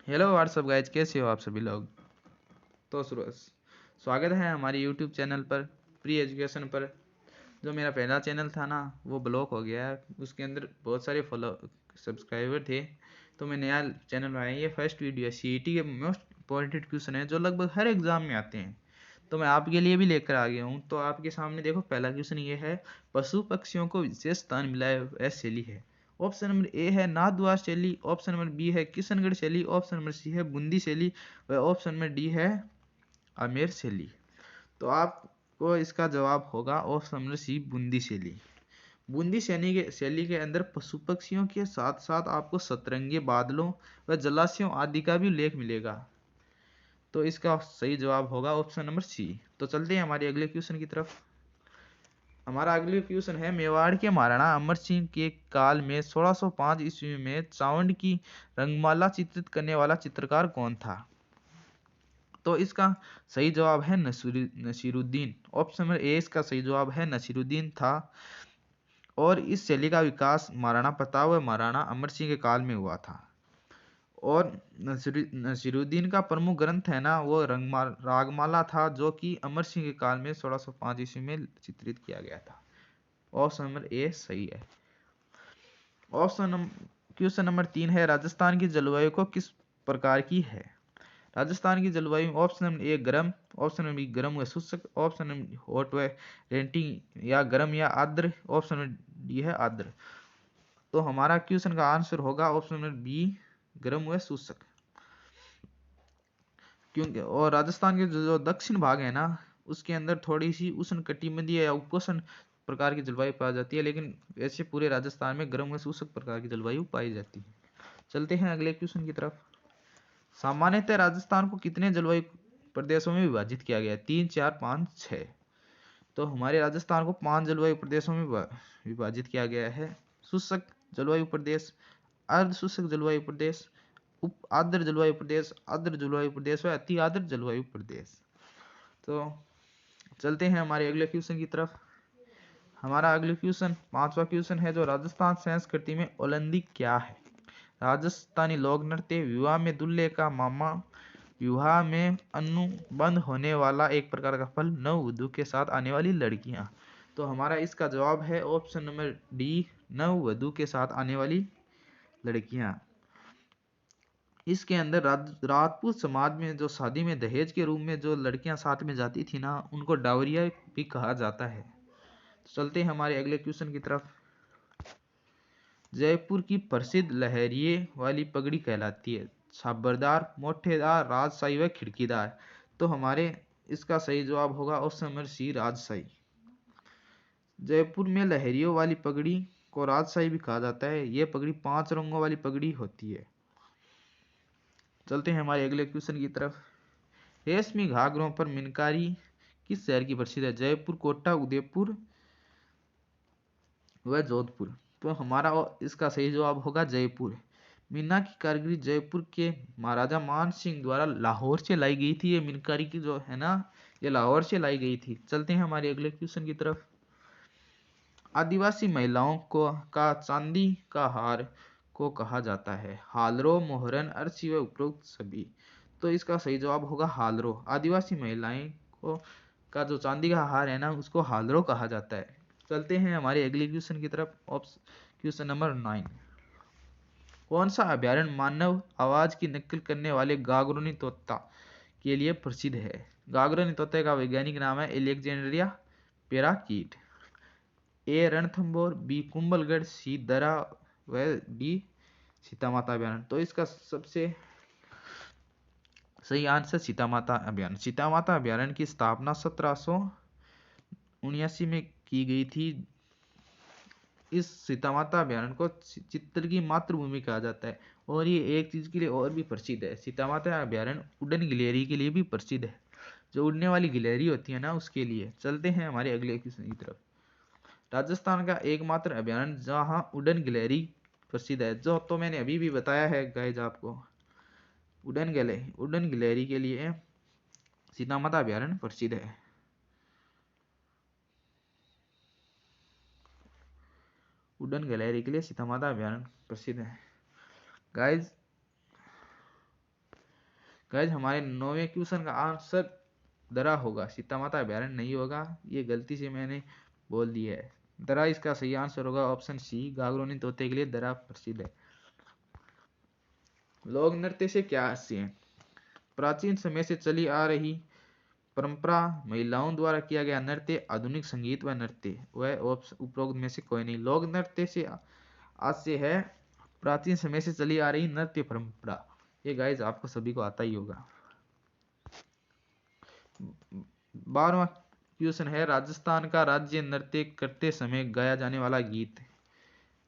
Hello what's up guys, कैसे हो आप सभी लोग। तो स्वागत है हमारी यूट्यूब चैनल पर, प्री एजुकेशन पर। जो मेरा पहला चैनल था ना, वो ब्लॉक हो गया है। उसके अंदर बहुत सारे फॉलो सब्सक्राइबर थे, तो मैं नया चैनल बनाया। ये फर्स्ट वीडियो है, सीईटी के मोस्ट इंपॉर्टेंट क्वेश्चन है जो लगभग हर एग्जाम में आते हैं, तो मैं आपके लिए भी लेकर आ गया हूँ। तो आपके सामने देखो, पहला क्वेश्चन ये है, पशु पक्षियों को विशेष स्थान मिला है वह शैली है। ऑप्शन नंबर ए है नाथद्वार शैली, ऑप्शन नंबर बी है किशनगढ़ शैली, ऑप्शन नंबर सी है बूंदी शैली, व ऑप्शन नंबर डी है आमेर शैली। तो आपको इसका जवाब होगा ऑप्शन नंबर सी, बूंदी शैली। बूंदी शैली के अंदर पशु पक्षियों के साथ साथ आपको सतरंगी बादलों व जलाशयों आदि का भी उल्लेख मिलेगा। तो इसका सही जवाब होगा ऑप्शन नंबर सी। तो चलते हैं हमारे अगले क्वेश्चन की तरफ। हमारा अगले क्वेश्चन है, मेवाड़ के महाराणा अमर सिंह के काल में 1605 ईस्वी में चावंड की रंगमाला चित्रित करने वाला चित्रकार कौन था। तो इसका सही जवाब है नसीरुद्दीन। ऑप्शन नंबर ए इसका सही जवाब है, नसीरुद्दीन था। और इस शैली का विकास महाराणा प्रताप व महाराणा अमर सिंह के काल में हुआ था। और नसीरुद्दीन का प्रमुख ग्रंथ है ना, वो रागमाला था, जो कि अमर सिंह के काल में 1605 ईस्वी में चित्रित किया गया था। ऑप्शन नंबर ए सही है। क्वेश्चन नंबर 3 है, राजस्थान की जलवायु को किस प्रकार की है। राजस्थान की जलवायु, ऑप्शन नंबर ए गर्म, ऑप्शन नंबर बी गर्म व शुष्क, ऑप्शन नंबर हॉट व रेंटिंग या गर्म या आर्द्र, ऑप्शन नंबर डी है आर्द्र। तो हमारा क्वेश्चन का आंसर होगा ऑप्शन नंबर बी, गर्म व शुष्क। क्योंकि और राजस्थान के जो दक्षिण भाग है ना, उसके अंदर थोड़ी सी उष्ण कटिबंधीय या उपोष्ण प्रकार की जलवायु पाई जाती है, लेकिन ऐसे पूरे राजस्थान में गर्म व शुष्क प्रकार की जलवायु पाई जाती है। चलते हैं अगले क्वेश्चन की तरफ। सामान्यतः राजस्थान को कितने जलवायु प्रदेशों में विभाजित किया गया है, 3, 4, 5, 6। तो हमारे राजस्थान को 5 जलवायु प्रदेशों में विभाजित किया गया है। शुष्क जलवायु प्रदेश, अर्ध शुष्क जलवायु प्रदेश, उप आर्द्र जलवायु प्रदेश, आर्द्र जलवायु प्रदेश व अति आर्द्र जलवायु प्रदेश। तो चलते हैं हमारे अगले क्वेश्चन की तरफ। हमारा अगले क्वेश्चन, पांचवा क्वेश्चन है, जो राजस्थान संस्कृति में ओलंदी क्या है। राजस्थानी लोक नृत्य, विवाह में दूल्हे का मामा, विवाह में अनुबंध होने वाला एक प्रकार का फल, नववधु के साथ आने वाली लड़कियां। तो हमारा इसका जवाब है ऑप्शन नंबर डी, नववधु के साथ आने वाली लड़कियां। इसके अंदर राजपूत समाज में जो शादी में दहेज के रूप में जो लड़कियां साथ में जाती थी ना, उनको डावरिया भी कहा जाता है। तो चलते हैं हमारे अगले क्वेश्चन की तरफ। जयपुर की प्रसिद्ध लहरिये वाली पगड़ी कहलाती है, छाबरदार, मोठेदार, राजशाही व खिड़कीदार। तो हमारे इसका सही जवाब होगा ऑप्शन नंबर सी, राजशाही। जयपुर में लहरियों वाली पगड़ी को राजशाही भी कहा जाता है। यह पगड़ी 5 रंगों वाली पगड़ी होती है। चलते हैं हमारे अगले क्वेश्चन की तरफ। रेशमी घाघरों पर मीनकारी किस शहर की प्रसिद्ध है, जयपुर, कोटा, उदयपुर व जोधपुर। तो हमारा इसका सही जवाब होगा जयपुर। मीना की कारीगरी जयपुर के महाराजा मान सिंह द्वारा लाहौर से लाई गई थी। ये मीनकारी की जो है ना, ये लाहौर से लाई गई थी। चलते हैं हमारे अगले क्वेश्चन की तरफ। आदिवासी महिलाओं को का चांदी का हार को कहा जाता है, हालरो, मोहरन, अर्ची व उपरोक्त सभी। तो इसका सही जवाब होगा हालरो। आदिवासी महिलाएं को का जो चांदी का हार है ना, उसको हालरो कहा जाता है। चलते हैं हमारे अगले क्वेश्चन की तरफ। क्वेश्चन नंबर 9, कौन सा अभ्यारण्य मानव आवाज की नकल करने वाले गागरोनी तोता के लिए प्रसिद्ध है। गागरोनी तोते का वैज्ञानिक नाम है एलेक्जेंड्रिया पेराकीट। ए रणथंभौर, बी कुंभलगढ़, सी दरा व डी सीता माता अभ्यारण्य। तो इसका सबसे सही आंसर सीता माता अभ्यारण्य। सीता माता अभ्यारण्य की स्थापना 1779 में की गई थी। इस सीता माता अभ्यारण्य को चित्तर की मातृभूमि कहा जाता है। और ये एक चीज के लिए और भी प्रसिद्ध है, सीता माता अभ्यारण्य उड़न गिलहरी के लिए भी प्रसिद्ध है। जो उड़ने वाली गिलहरी होती है ना, उसके लिए। चलते हैं हमारे अगले क्वेश्चन की तरफ। राजस्थान का एकमात्र अभ्यारण्य जहां उड़न गिलहरी प्रसिद्ध है, जो तो मैंने अभी भी बताया है गाइज आपको, उड़न गिलहरी के लिए सीता माता अभ्यारण्य प्रसिद्ध है। उड़न गिलहरी के लिए सीता माता अभ्यारण्य प्रसिद्ध है। गाइज गाइज हमारे 9वें क्वेश्चन का आंसर दरा होगा, सीता माता अभ्यारण्य नहीं होगा, ये गलती से मैंने बोल दिया है। दरा इसका सही आंसर होगा ऑप्शन सी, गागरोनी तोते के लिए दरा प्रसिद्ध है। लोक नृत्य से क्या हास्य है? प्राचीन समय से चली आ रही परंपरा, महिलाओं द्वारा किया गया नृत्य, आधुनिक संगीत व नृत्य, वह उपरोक्त में से कोई नहीं। लोक नृत्य से हास्य है प्राचीन समय से चली आ रही नृत्य परंपरा, ये गाइज आपको सभी को आता ही होगा। 12वां क्वेश्चन है, राजस्थान का राज्य नृत्य करते समय गाया जाने वाला गीत,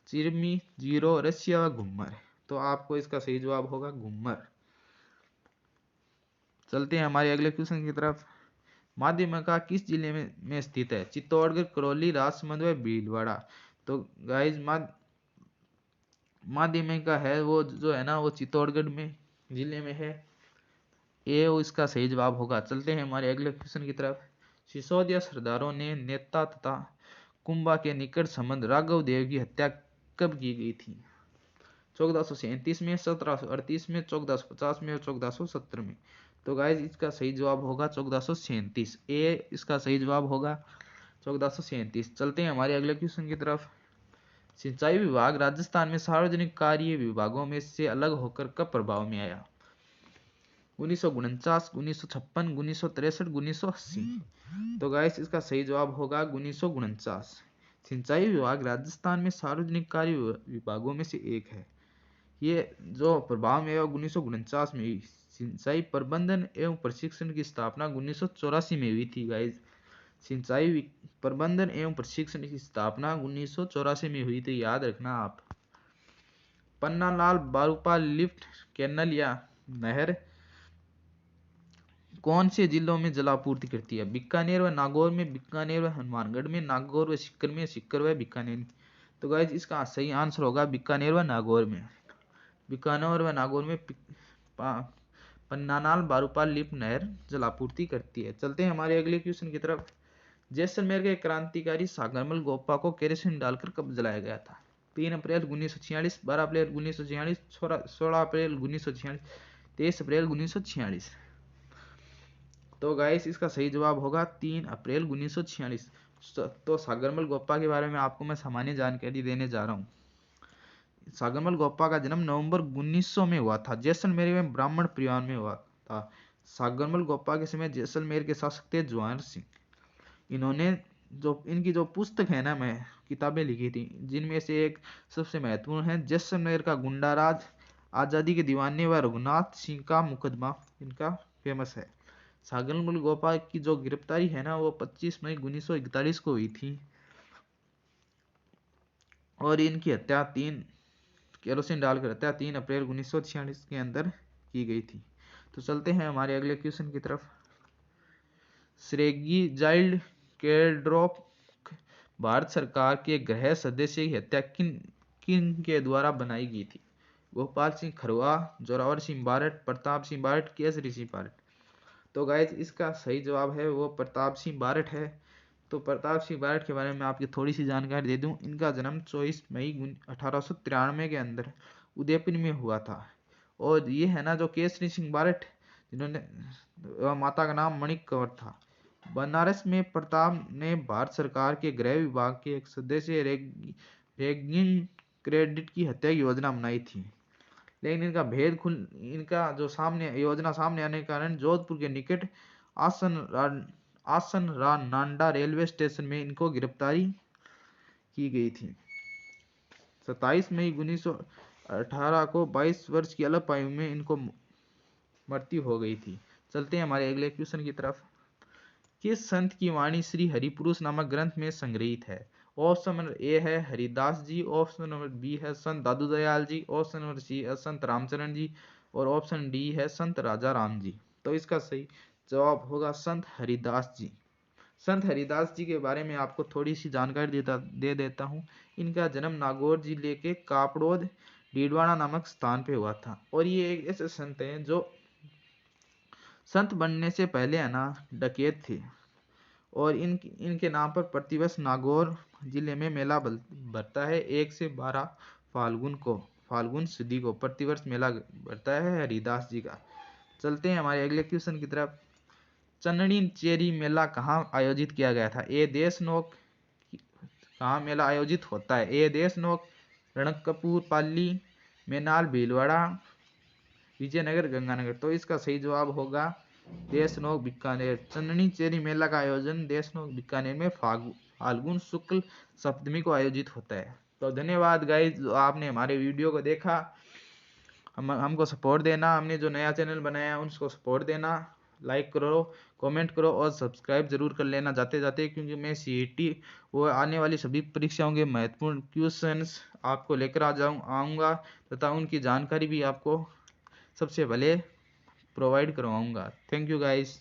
चिरमी, जीरो, रसिया व घूमर। तो आपको इसका सही जवाब होगा घूमर। चलते हैं हमारे अगले क्वेश्चन की तरफ। माध्यमिका किस जिले में स्थित है? चित्तौड़गढ़, करौली, राजसमंद व भीलवाड़ा। तो गाइज माध्यमिका है वो जो है ना, वो चित्तौड़गढ़ में जिले में है, ये इसका सही जवाब होगा। चलते हैं हमारे अगले क्वेश्चन की तरफ। सिसोदिया सरदारों ने नेता तथा कुंभा के निकट संबंध राघव देव की हत्या कब की गई थी? 1437 में, 1738 में, 1450 में और 1470 में। तो गाइज इसका सही जवाब होगा 1437, ए इसका सही जवाब होगा 1437। चलते हैं हमारे अगले क्वेश्चन की तरफ। सिंचाई विभाग राजस्थान में सार्वजनिक कार्य विभागों में से अलग होकर कब प्रभाव में आया? 1949, 1956, 1963, 1980। तो गाइस इसका सही जवाब होगा 1949। सिंचाई विभाग राजस्थान में सार्वजनिक कार्य विभागों में से एक है। ये जो प्रभाव में 1949 में हुई। सिंचाई प्रबंधन एवं प्रशिक्षण की स्थापना 1984 में हुई थी गाइस। सिंचाई प्रबंधन एवं प्रशिक्षण की स्थापना 1984 में हुई थी, याद रखना आप। पन्नालाल बारूपाल लिफ्ट कैनल या नहर कौन से जिलों में जलापूर्ति करती है? बीकानेर व नागौर में, बीकानेर व हनुमानगढ़ में, नागौर व सीकर में, सीकर व बीकानेर में। तो गाइस इसका सही आंसर होगा बीकानेर व नागौर में। बीकानेर व नागौर में पन्नालाल बारूपाल लिफ्ट नहर जलापूर्ति करती है। चलते हैं हमारे अगले क्वेश्चन की तरफ। जैसलमेर के क्रांतिकारी सागरमल गोपा को केरोसिन डालकर कब जलाया गया था? 3 अप्रैल 1946, 12 अप्रैल 1946, 16 अप्रैल 1946, 23 अप्रैल 1946। तो गाइस इसका सही जवाब होगा 3 अप्रैल 1946। तो सागरमल गोपा के बारे में आपको मैं सामान्य जानकारी देने जा रहा हूँ। सागरमल गोपा का जन्म नवंबर 1900 में हुआ था, जैसलमेर में ब्राह्मण परिवार में हुआ था। सागरमल गोपा के समय जैसलमेर के शासक थे जवाहर सिंह। इन्होंने इनकी जो पुस्तक है ना, मैं किताबें लिखी थी, जिनमें से एक सबसे महत्वपूर्ण है जैसलमेर का गुंडा राज, आजादी के दीवाने व रघुनाथ सिंह का मुकदमा, इनका फेमस है। सागरमल गोपा की जो गिरफ्तारी है ना, वो 25 मई 1941 को हुई थी और इनकी हत्या केरोसिन डालकर हत्या 3 अप्रैल 1946 के अंदर की गई थी। तो चलते हैं हमारे अगले क्वेश्चन की तरफ। श्रेगी जाइल्ड केड्रॉप भारत सरकार के गृह सदस्य की हत्या किन के द्वारा बनाई गई थी? गोपाल सिंह खरवा, जोरावर सिंह बारट, प्रताप सिंह बारट, केसरी सिंह बारट। तो गाइज इसका सही जवाब है वो प्रताप सिंह बारट है। तो प्रताप सिंह बारट के बारे में आपकी थोड़ी सी जानकारी दे दूं। इनका जन्म 24 मई 1893 के अंदर उदयपुर में हुआ था। और ये है ना जो केसरी सिंह बारट, जिन्होंने माता का नाम मणिक कंवर था। बनारस में प्रताप ने भारत सरकार के गृह विभाग के एक सदस्य रेगिंग क्रेडिट की हत्या की योजना बनाई थी, लेकिन इनका जो योजना सामने आने के कारण जोधपुर के निकट आसन नांडा रेलवे स्टेशन में इनको गिरफ्तारी की गई थी। 27 मई 1918 को 22 वर्ष की अल्प आयु में इनको मृत्यु हो गई थी। चलते हैं हमारे अगले क्वेश्चन की तरफ। किस संत की वाणी श्री हरिपुरुष नामक ग्रंथ में संग्रहित है? ऑप्शन नंबर ए है हरिदास जी, ऑप्शन नंबर बी है संत दादू Dayal ji, option number C है संत रामचरण जी और ऑप्शन डी है संत राजा राम जी। तो इसका सही जवाब होगा संत हरिदास जी। संत हरिदास जी के बारे में आपको थोड़ी सी जानकारी दे देता हूँ। इनका जन्म नागौर जिले के कापड़ोद डीडवाना नामक स्थान पे हुआ था और ये एक ऐसे संत हैं जो संत बनने से पहले है ना डकैत थे और इनके नाम पर प्रतिवर्ष नागौर जिले में मेला भरता है। 1 से 12 फाल्गुन सुदी को प्रतिवर्ष मेला भरता है हरिदास जी का। चलते हैं हमारे अगले क्वेश्चन की तरफ। चन्ननी चेरी मेला कहाँ आयोजित किया गया था? ए देशनोक कहाँ मेला आयोजित होता है? ए देशनोक, रणकपुर पाली, मेनाल भीलवाड़ा, विजयनगर गंगानगर। तो इसका सही जवाब होगा देशनोक बीकानेर। चन्ननी चेरी मेला का आयोजन देशनोक बीकानेर में फाल्गुन शुक्ल सप्तमी को आयोजित होता है। तो धन्यवाद गाइस, जो आपने हमारे वीडियो को देखा। हमको सपोर्ट देना, हमने जो नया चैनल बनाया उसको सपोर्ट देना, लाइक करो, कमेंट करो और सब्सक्राइब जरूर कर लेना जाते जाते, क्योंकि मैं सीईटी वो आने वाली सभी परीक्षाओं के महत्वपूर्ण क्वेश्चंस आपको लेकर आऊँगा तथा उनकी जानकारी भी आपको सबसे पहले प्रोवाइड करवाऊँगा। Thank you guys.